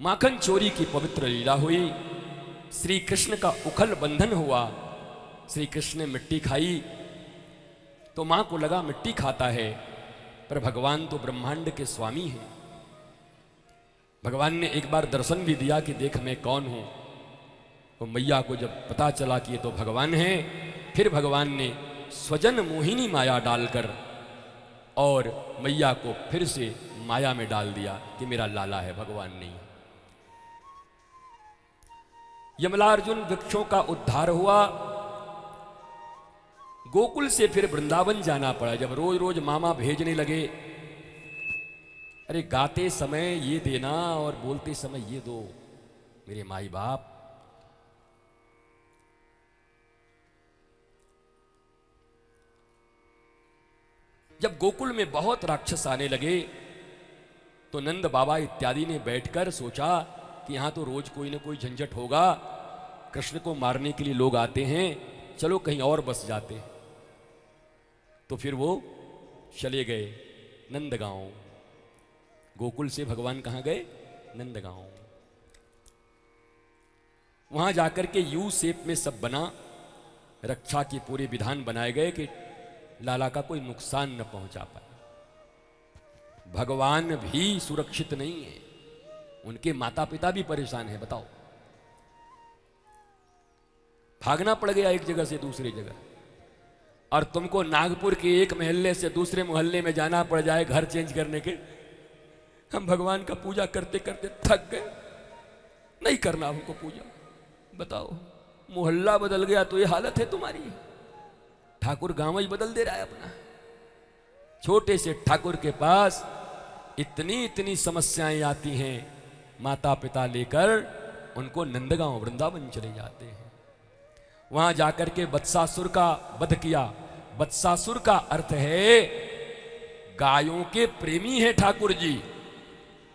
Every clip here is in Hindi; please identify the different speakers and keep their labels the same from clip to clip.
Speaker 1: माखन चोरी की पवित्र लीला हुई। श्री कृष्ण का उखल बंधन हुआ। श्री कृष्ण ने मिट्टी खाई तो मां को लगा मिट्टी खाता है, पर भगवान तो ब्रह्मांड के स्वामी हैं। भगवान ने एक बार दर्शन भी दिया कि देख मैं कौन हूं। तो मैया को जब पता चला कि ये तो भगवान है, फिर भगवान ने स्वजन मोहिनी माया डालकर और मैया को फिर से माया में डाल दिया कि मेरा लाला है, भगवान नहीं। यमलार्जुन वृक्षों का उद्धार हुआ। गोकुल से फिर वृंदावन जाना पड़ा। जब रोज रोज मामा भेजने लगे, अरे गाते समय ये देना और बोलते समय ये दो मेरे माई बाप। जब गोकुल में बहुत राक्षस आने लगे तो नंद बाबा इत्यादि ने बैठकर सोचा कि यहां तो रोज कोई ना कोई झंझट होगा, कृष्ण को मारने के लिए लोग आते हैं, चलो कहीं और बस जाते हैं। तो फिर वो चले गए नंदगांव। गोकुल से भगवान कहां गए? नंदगांव। वहां जाकर के यू शेप में सब बना, रक्षा के पूरे विधान बनाए गए कि लाला का कोई नुकसान न पहुंचा पाए। भगवान भी सुरक्षित नहीं है, उनके माता पिता भी परेशान है। बताओ, भागना पड़ गया एक जगह से दूसरी जगह, और तुमको नागपुर के एक मोहल्ले से दूसरे मोहल्ले में जाना पड़ जाए घर चेंज करने के। हम भगवान का पूजा करते करते थक गए, नहीं करना हमको पूजा। बताओ, मोहल्ला बदल गया तो ये हालत है तुम्हारी। ठाकुर गांव ही बदल दे रहा है अपना। छोटे से ठाकुर के पास इतनी इतनी समस्याएं आती हैं, माता पिता लेकर उनको नंदगांव वृंदावन चले जाते हैं। वहां जाकर के वत्सासुर का वध किया। वत्सासुर का अर्थ है गायों के प्रेमी है ठाकुर जी।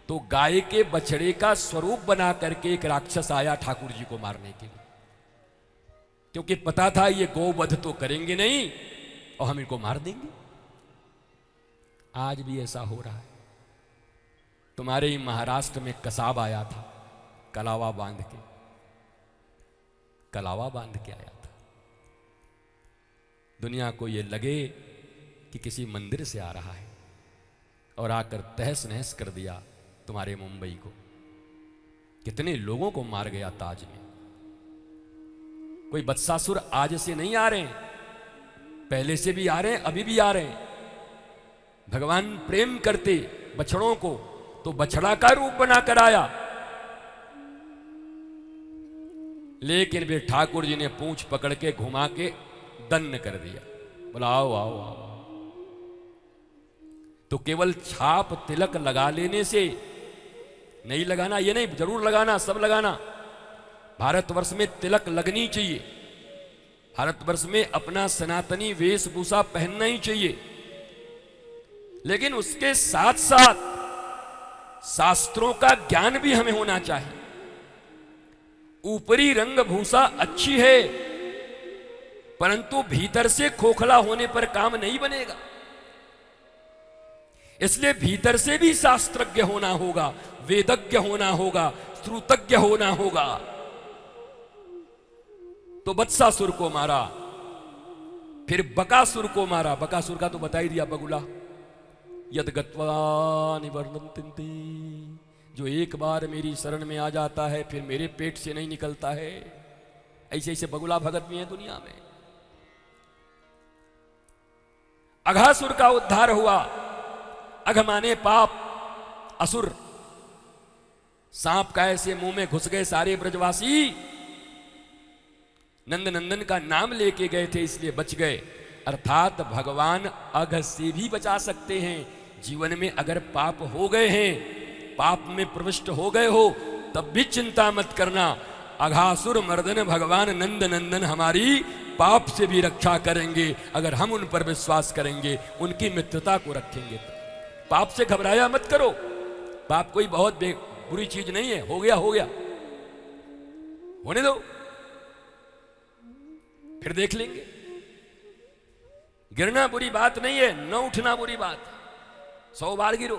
Speaker 1: तो गाय के बछड़े का स्वरूप बना करके एक राक्षस आया ठाकुर जी को मारने के लिए, क्योंकि पता था ये गौवध तो करेंगे नहीं और हम इनको मार देंगे। आज भी ऐसा हो रहा है। तुम्हारे ही महाराष्ट्र में कसाब आया था, कलावा बांध के, कलावा बांध के आया था। दुनिया को ये लगे कि किसी मंदिर से आ रहा है, और आकर तहस नहस कर दिया तुम्हारे मुंबई को। कितने लोगों को मार गया ताज में। कोई वत्सासुर आज से नहीं आ रहे हैं, पहले से भी आ रहे हैं, अभी भी आ रहे हैं। भगवान प्रेम करते बछड़ों को तो बछड़ा का रूप बनाकर आया, लेकिन वे ठाकुर जी ने पूंछ पकड़ के घुमा के दन्न कर दिया। बोला आओ आओ आओ। तो केवल छाप तिलक लगा लेने से नहीं, लगाना ये नहीं, जरूर लगाना, सब लगाना। भारतवर्ष में तिलक लगनी चाहिए। भारतवर्ष में अपना सनातनी वेशभूषा पहनना ही चाहिए, लेकिन उसके साथ साथ शास्त्रों का ज्ञान भी हमें होना चाहिए। ऊपरी रंग भूषा अच्छी है, परंतु भीतर से खोखला होने पर काम नहीं बनेगा। इसलिए भीतर से भी शास्त्रज्ञ होना होगा, वेदज्ञ होना होगा, श्रुतज्ञ होना होगा। तो वत्सासुर को मारा, फिर बकासुर को मारा। बकासुर का तो बता ही दिया, बगुला। यद गत्वा निवर्तन्ते, जो एक बार मेरी शरण में आ जाता है फिर मेरे पेट से नहीं निकलता है। ऐसे ऐसे बगुला भगत भी हैं दुनिया में। अघासुर का उद्धार हुआ। अघ माने पाप, असुर। सांप का ऐसे मुंह में घुस गए सारे ब्रजवासी। नंद नंदन का नाम लेके गए थे इसलिए बच गए। अर्थात भगवान अघ से भी बचा सकते हैं। जीवन में अगर पाप हो गए हैं, पाप में प्रविष्ट हो गए हो, तब भी चिंता मत करना। अघासुर मर्दन भगवान नंद नंदन हमारी पाप से भी रक्षा करेंगे, अगर हम उन पर विश्वास करेंगे, उनकी मित्रता को रखेंगे। पाप से घबराया मत करो। पाप कोई बहुत बुरी चीज नहीं है। हो गया हो गया, होने दो, फिर देख लेंगे। गिरना बुरी बात नहीं है, न उठना बुरी बात। 100 बार गिरो,